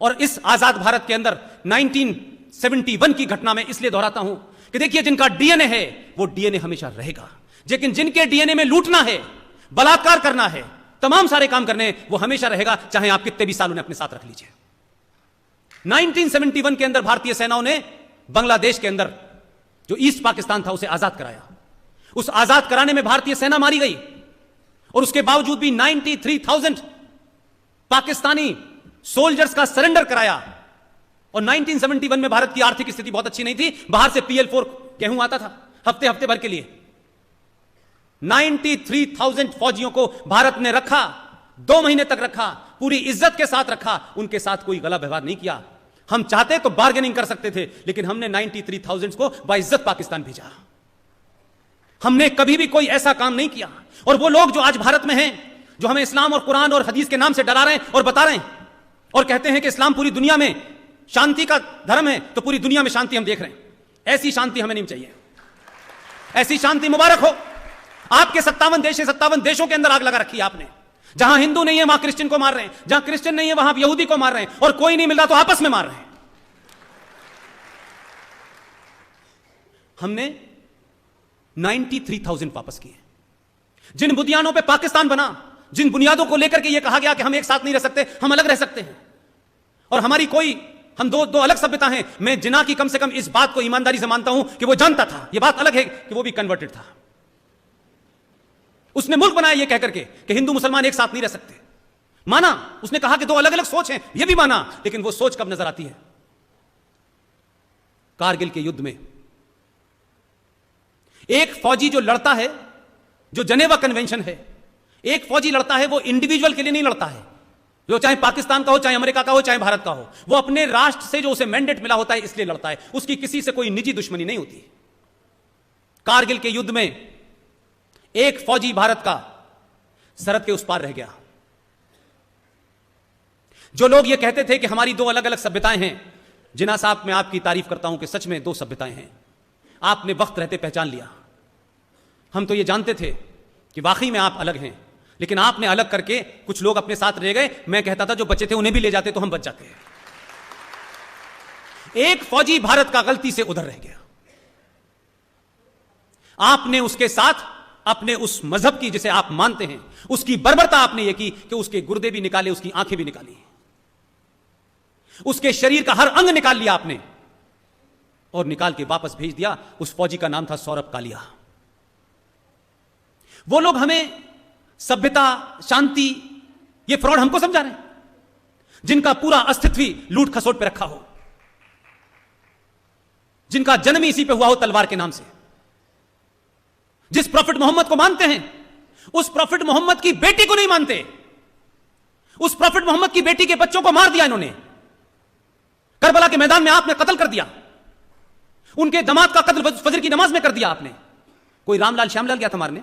और इस आजाद भारत के अंदर 1971 की घटना में इसलिए दोहराता हूं कि देखिए, जिनका डीएनए है वो डीएनए हमेशा रहेगा, लेकिन जिनके डीएनए में लूटना है, बलात्कार करना है, तमाम सारे काम करने, वो हमेशा रहेगा, चाहे आप कितने भी साल उन्हें अपने साथ रख लीजिए। 1971 के अंदर भारतीय सेनाओं ने बांग्लादेश के अंदर जो ईस्ट पाकिस्तान था उसे आजाद कराया। उस आजाद कराने में भारतीय सेना मारी गई और उसके बावजूद भी 93,000 पाकिस्तानी सोल्जर्स का सरेंडर कराया। और 1971 में भारत की आर्थिक स्थिति बहुत अच्छी नहीं थी, बाहर से PL4 गेहूं आता था हफ्ते हफ्ते भर के लिए। 93,000 फौजियों को भारत ने रखा, 2 महीने तक रखा, पूरी इज्जत के साथ रखा, उनके साथ कोई गलत व्यवहार नहीं किया। हम चाहते तो बार्गेनिंग कर सकते थे, लेकिन हमने 93,000 को बाइज्जत पाकिस्तान भेजा। हमने कभी भी कोई ऐसा काम नहीं किया। और वो लोग जो आज भारत में हैं, जो हमें इस्लाम और कुरान और हदीस के नाम से डरा रहे हैं और बता रहे हैं और कहते हैं कि इस्लाम पूरी दुनिया में शांति का धर्म है, तो पूरी दुनिया में शांति हम देख रहे हैं। ऐसी शांति हमें नहीं चाहिए। ऐसी शांति मुबारक हो। आपके 57 देश है, 57 देशों के अंदर आग लगा रखी है आपने। जहां हिंदू नहीं है वहां क्रिश्चियन को मार रहे हैं, जहां क्रिश्चियन नहीं है वहां यहूदी को मार रहे हैं, और कोई नहीं मिल रहा तो आपस में मार रहे हैं। हमने 93,000 वापस किए। जिन बुनियादों पे पाकिस्तान बना, जिन बुनियादों को लेकर के यह कहा गया कि हम एक साथ नहीं रह सकते, हम अलग रह सकते हैं, और हमारी कोई, हम दो अलग सभ्यता हैं। मैं जिना की कम से कम इस बात को ईमानदारी से मानता हूं कि वो जानता था। यह बात अलग है कि वो भी कन्वर्टेड था। उसने मुल्क बनाया यह कहकर के कि हिंदू मुसलमान एक साथ नहीं रह सकते। माना, उसने कहा कि 2 अलग अलग सोच हैं, यह भी माना, लेकिन वो सोच कब नजर आती है? कारगिल के युद्ध में एक फौजी जो लड़ता है, जो जनेवा कन्वेंशन है, एक फौजी लड़ता है, वो इंडिविजुअल के लिए नहीं लड़ता है, जो चाहे पाकिस्तान का हो, चाहे अमेरिका का हो, चाहे भारत का हो, वो अपने राष्ट्र से जो उसे मैंडेट मिला होता है इसलिए लड़ता है। उसकी किसी से कोई निजी दुश्मनी नहीं होती। कारगिल के युद्ध में एक फौजी भारत का सरहद के उस पार रह गया। जो लोग ये कहते थे कि हमारी 2 अलग अलग सभ्यताएं हैं, जिन्ना साहब मैं आपकी तारीफ करता हूं कि सच में 2 सभ्यताएं हैं। आपने वक्त रहते पहचान लिया। हम तो ये जानते थे कि वाकई में आप अलग हैं, लेकिन आपने अलग करके कुछ लोग अपने साथ रह गए। मैं कहता था जो बचे थे उन्हें भी ले जाते तो हम बच जाते। एक फौजी भारत का गलती से उधर रह गया। आपने उसके साथ अपने उस मजहब की, जिसे आप मानते हैं, उसकी बर्बरता आपने यह की कि उसके गुर्दे भी निकाले, उसकी आंखें भी निकाली, उसके शरीर का हर अंग निकाल लिया आपने और निकाल के वापस भेज दिया। उस फौजी का नाम था सौरभ कालिया। वो लोग हमें सभ्यता, शांति, ये फ्रॉड हमको समझा रहे हैं, जिनका पूरा अस्तित्व ही लूट खसोट पे रखा हो, जिनका जन्म ही इसी पे हुआ हो तलवार के नाम से। जिस प्रॉफिट मोहम्मद को मानते हैं, उस प्रॉफिट मोहम्मद की बेटी को नहीं मानते। उस प्रॉफिट मोहम्मद की बेटी के बच्चों को मार दिया इन्होंने। करबला के मैदान में आपने कत्ल कर दिया। उनके दामाद का कत्ल फजर की नमाज में कर दिया आपने। कोई रामलाल श्यामलाल गया था मारने,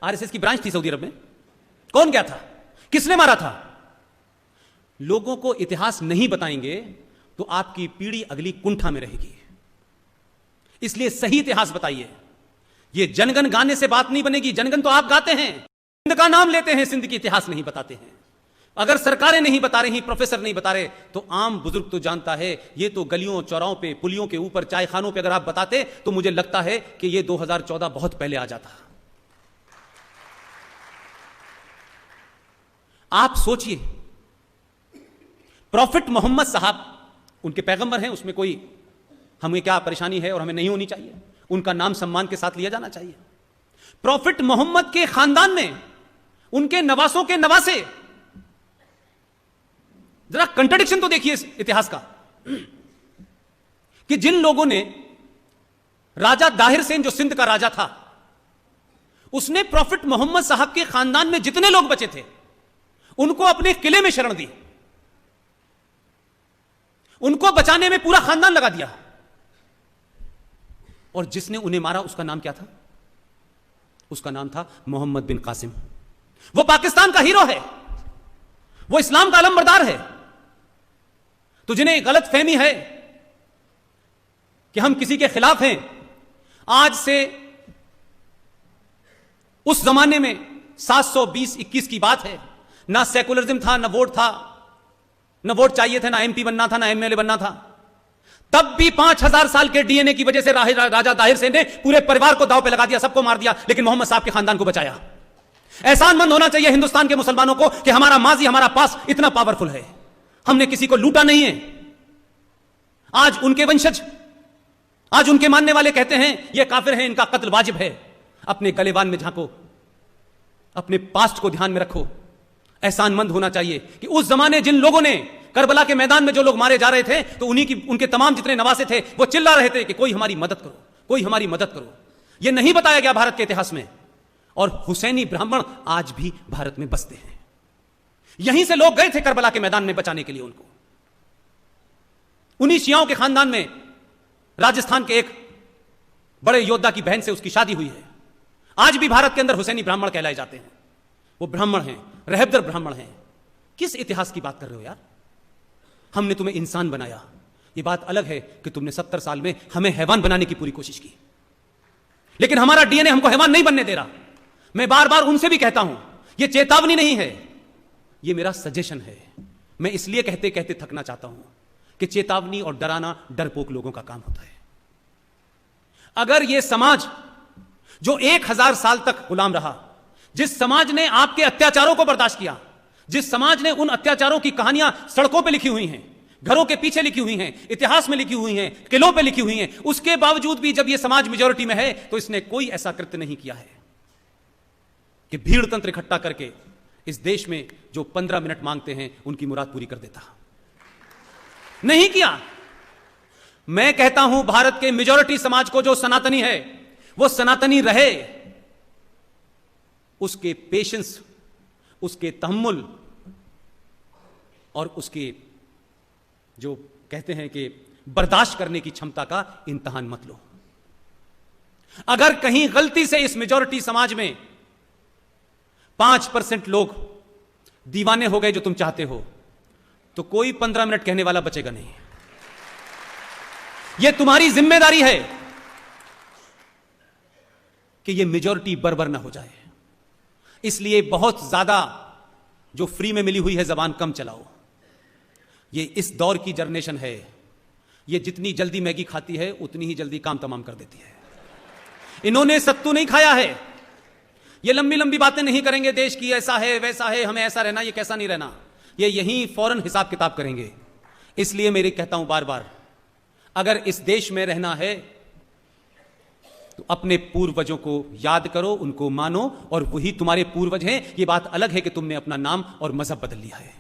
RSS की ब्रांच थी सऊदी अरब में। कौन गया था? किसने मारा था? लोगों को इतिहास नहीं बताएंगे तो आपकी पीढ़ी अगली कुंठा में रहेगी। इसलिए सही इतिहास बताइए। ये जनगण गाने से बात नहीं बनेगी। जनगण तो आप गाते हैं, सिंध का नाम लेते हैं, सिंध की इतिहास नहीं बताते हैं। अगर सरकारें नहीं बता रही, प्रोफेसर नहीं बता रहे, तो आम बुजुर्ग तो जानता है। ये तो गलियों चौराहों पे, पुलियों के ऊपर, चाय खानों पे अगर आप बताते तो मुझे लगता है कि ये 2014 बहुत पहले आ जाता। आप सोचिए, प्रॉफिट मोहम्मद साहब उनके पैगंबर हैं, उसमें कोई हमें क्या परेशानी है और हमें नहीं होनी चाहिए। उनका नाम सम्मान के साथ लिया जाना चाहिए। प्रॉफिट मोहम्मद के खानदान में उनके नवासों के नवासे, जरा कंट्राडिक्शन तो देखिए इस इतिहास का, कि जिन लोगों ने, राजा दाहिर सेन जो सिंध का राजा था, उसने प्रॉफिट मोहम्मद साहब के खानदान में जितने लोग बचे थे उनको अपने किले में शरण दी, उनको बचाने में पूरा खानदान लगा दिया। और जिसने उन्हें मारा उसका नाम क्या था? उसका नाम था मोहम्मद बिन कासिम। वो पाकिस्तान का हीरो है, वो इस्लाम का अलमबरदार है। तो जिन्हें गलत फहमी है कि हम किसी के खिलाफ हैं, आज से उस जमाने में 720-21 की बात है, ना सेकुलरिज्म था, ना वोट था, न वोट चाहिए थे, ना एमपी बनना था, ना एमएलए बनना था। तब भी 5000 साल के डीएनए की वजह से राजा दाहिर सेन ने पूरे परिवार को दांव पे लगा दिया, सबको मार दिया, लेकिन मोहम्मद साहब के खानदान को बचाया। एहसानमंद होना चाहिए हिंदुस्तान के मुसलमानों को कि हमारा माजी, हमारा पास इतना पावरफुल है। हमने किसी को लूटा नहीं है। आज उनके वंशज, आज उनके मानने वाले कहते हैं ये काफिर हैं, इनका कत्ल वाजिब है। अपने गलेबान में झांको, अपने पास्ट को ध्यान में रखो। एहसानमंद होना चाहिए कि उस जमाने जिन लोगों ने करबला के मैदान में जो लोग मारे जा रहे थे, तो उनके तमाम जितने नवासे थे वो चिल्ला रहे थे कि कोई हमारी मदद करो, कोई हमारी मदद करो। यह नहीं बताया गया भारत के इतिहास में। और हुसैनी ब्राह्मण आज भी भारत में बसते हैं। यहीं से लोग गए थे करबला के मैदान में बचाने के लिए उनको। उन्हीं शियाओं के खानदान में राजस्थान के एक बड़े योद्धा की बहन से उसकी शादी हुई है। आज भी भारत के अंदर हुसैनी ब्राह्मण कहलाए जाते हैं। वो ब्राह्मण हैं, रहबदर ब्राह्मण हैं। किस इतिहास की बात कर रहे हो यार? हमने तुम्हें इंसान बनाया। ये बात अलग है कि तुमने 70 साल में हमें हैवान बनाने की पूरी कोशिश की, लेकिन हमारा डीएनए हमको हैवान नहीं बनने दे रहा। मैं बार बार उनसे भी कहता हूं, यह चेतावनी नहीं है, यह मेरा सजेशन है। मैं इसलिए कहते कहते थकना चाहता हूं कि चेतावनी और डराना डरपोक लोगों का काम होता है। अगर यह समाज जो 1000 साल तक गुलाम रहा, जिस समाज ने आपके अत्याचारों को बर्दाश्त किया, जिस समाज ने उन अत्याचारों की कहानियां सड़कों पे लिखी हुई हैं, घरों के पीछे लिखी हुई हैं, इतिहास में लिखी हुई हैं, किलों पे लिखी हुई हैं, उसके बावजूद भी जब यह समाज मेजॉरिटी में है तो इसने कोई ऐसा कृत्य नहीं किया है कि भीड़ तंत्र इकट्ठा करके इस देश में जो 15 मिनट मांगते हैं उनकी मुराद पूरी कर देता। नहीं किया। मैं कहता हूं भारत के मेजॉरिटी समाज को जो सनातनी है वो सनातनी रहे। उसके पेशेंस, उसके तहम्मुल और उसके जो कहते हैं कि बर्दाश्त करने की क्षमता का इम्तिहान मत लो। अगर कहीं गलती से इस मेजॉरिटी समाज में 5% लोग दीवाने हो गए जो तुम चाहते हो, तो कोई 15 मिनट कहने वाला बचेगा नहीं। यह तुम्हारी जिम्मेदारी है कि यह मेजॉरिटी बर्बर ना हो जाए। इसलिए बहुत ज्यादा जो फ्री में मिली हुई है जबान कम चलाओ। ये इस दौर की जनरेशन है, ये जितनी जल्दी मैगी खाती है उतनी ही जल्दी काम तमाम कर देती है। इन्होंने सत्तू नहीं खाया है। ये लंबी लंबी बातें नहीं करेंगे, देश की ऐसा है वैसा है, हमें ऐसा रहना, ये कैसा नहीं रहना। ये यहीं फौरन हिसाब किताब करेंगे। इसलिए मेरे कहता हूं बार बार, अगर इस देश में रहना है तो अपने पूर्वजों को याद करो, उनको मानो, और वही तुम्हारे पूर्वज हैं। ये बात अलग है कि तुमने अपना नाम और मजहब बदल लिया है।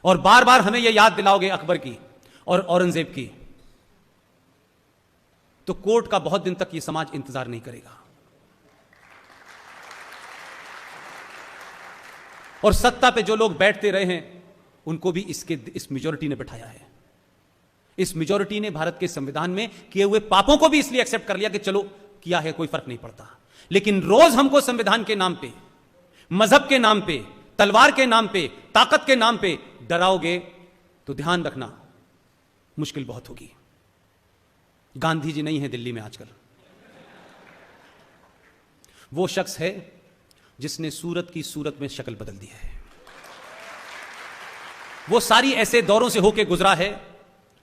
और बार बार हमें यह याद दिलाओगे अकबर की और औरंगजेब की, तो कोर्ट का बहुत दिन तक यह समाज इंतजार नहीं करेगा। और सत्ता पे जो लोग बैठते रहे हैं उनको भी इस मेजॉरिटी ने बैठाया है। इस मेजॉरिटी ने भारत के संविधान में किए हुए पापों को भी इसलिए एक्सेप्ट कर लिया कि चलो किया है, कोई फर्क नहीं पड़ता। लेकिन रोज हमको संविधान के नाम पे, मजहब के नाम पे, तलवार के नाम पे, ताकत के नाम पे डराओगे तो ध्यान रखना मुश्किल बहुत होगी। गांधी जी नहीं है दिल्ली में आजकल। वो शख्स है जिसने सूरत की सूरत में शक्ल बदल दी है। वो सारी ऐसे दौरों से होकर गुजरा है,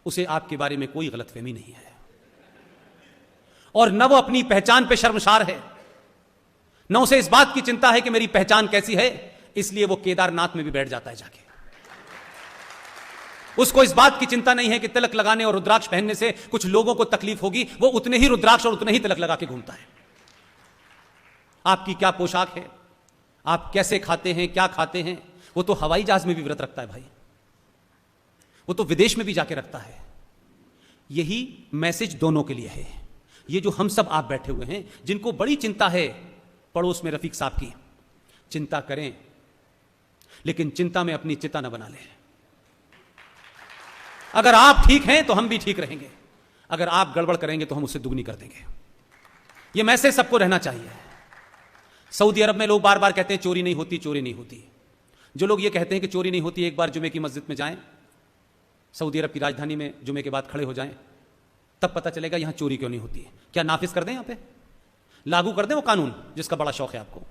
उसे आपके बारे में कोई गलतफहमी नहीं है। और न वो अपनी पहचान पे शर्मसार है, न उसे इस बात की चिंता है कि मेरी पहचान कैसी है। इसलिए वो केदारनाथ में भी बैठ जाता है जाके। उसको इस बात की चिंता नहीं है कि तिलक लगाने और रुद्राक्ष पहनने से कुछ लोगों को तकलीफ होगी। वो उतने ही रुद्राक्ष और उतने ही तिलक लगा के घूमता है। आपकी क्या पोशाक है, आप कैसे खाते हैं, क्या खाते हैं, वो तो हवाई जहाज में भी व्रत रखता है भाई। वो तो विदेश में भी जाके रखता है। यही मैसेज दोनों के लिए है। ये जो हम सब आप बैठे हुए हैं, जिनको बड़ी चिंता है पड़ोस में रफीक साहब की, चिंता करें, लेकिन चिंता में अपनी चिता न बना लें। अगर आप ठीक हैं तो हम भी ठीक रहेंगे, अगर आप गड़बड़ करेंगे तो हम उससे दुगनी कर देंगे। यह मैसेज सबको रहना चाहिए। सऊदी अरब में लोग बार बार कहते हैं चोरी नहीं होती, चोरी नहीं होती। जो लोग ये कहते हैं कि चोरी नहीं होती, एक बार जुमे की मस्जिद में जाएं, सऊदी अरब की राजधानी में जुमे के बाद खड़े हो जाएं, तब पता चलेगा यहां चोरी क्यों नहीं होती। क्या नाफिज कर दें, यहां पे लागू कर दें वो कानून जिसका बड़ा शौक है आपको।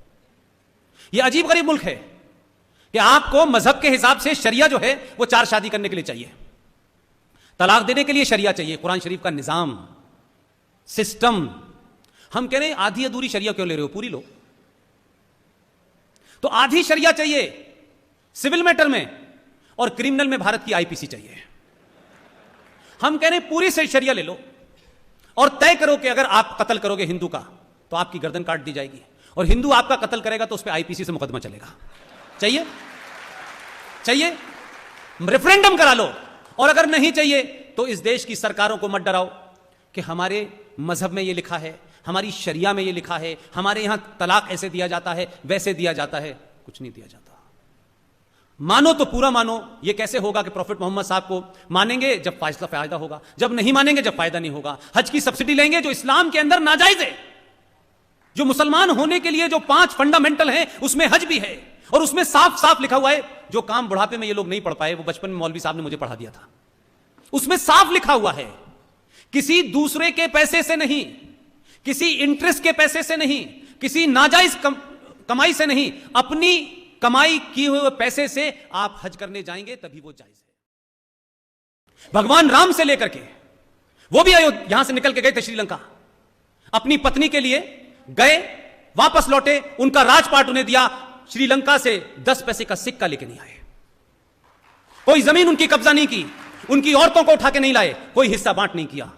यह अजीब गरीब मुल्क है कि आपको मजहब के हिसाब से शरिया जो है वो 4 शादी करने के लिए चाहिए, तलाक देने के लिए शरिया चाहिए, कुरान शरीफ का निजाम सिस्टम। हम कह रहे हैं आधी अधूरी शरिया क्यों ले रहे हो, पूरी लो। तो आधी शरिया चाहिए सिविल मैटर में और क्रिमिनल में भारत की आईपीसी चाहिए। हम कह रहे हैं पूरी से शरिया ले लो और तय करो कि अगर आप कत्ल करोगे हिंदू का तो आपकी गर्दन काट दी जाएगी, और हिंदू आपका कत्ल करेगा तो उस पर आईपीसी से मुकदमा चलेगा। चाहिए? चाहिए? रेफरेंडम करा लो। और अगर नहीं चाहिए तो इस देश की सरकारों को मत डराओ कि हमारे मजहब में यह लिखा है, हमारी शरिया में यह लिखा है, हमारे यहां तलाक ऐसे दिया जाता है, वैसे दिया जाता है। कुछ नहीं दिया जाता। मानो तो पूरा मानो। यह कैसे होगा कि प्रॉफिट मोहम्मद साहब को मानेंगे जब फायदा होगा, जब नहीं मानेंगे जब फायदा नहीं होगा। हज की सब्सिडी लेंगे जो इस्लाम के अंदर नाजायज है, जो मुसलमान होने के लिए जो 5 फंडामेंटल हैं उसमें हज भी है, और उसमें साफ साफ लिखा हुआ है जो काम बुढ़ापे में ये लोग नहीं पढ़ पाए, वो बचपन में मौलवी साहब ने मुझे पढ़ा दिया था। उसमें साफ लिखा हुआ है किसी दूसरे के पैसे से नहीं, किसी इंटरेस्ट के पैसे से नहीं, किसी नाजायज कमाई से नहीं, अपनी कमाई किए हुए पैसे से आप हज करने जाएंगे तभी वो जायज है। भगवान राम से लेकर के वो भी यहां से निकल के गए थे श्रीलंका, अपनी पत्नी के लिए गए, वापस लौटे, उनका राजपाट उन्हें दिया, श्रीलंका से 10 पैसे का सिक्का लेके नहीं आए, कोई जमीन उनकी कब्जा नहीं की, उनकी औरतों को उठा के नहीं लाए, कोई हिस्सा बांट नहीं किया।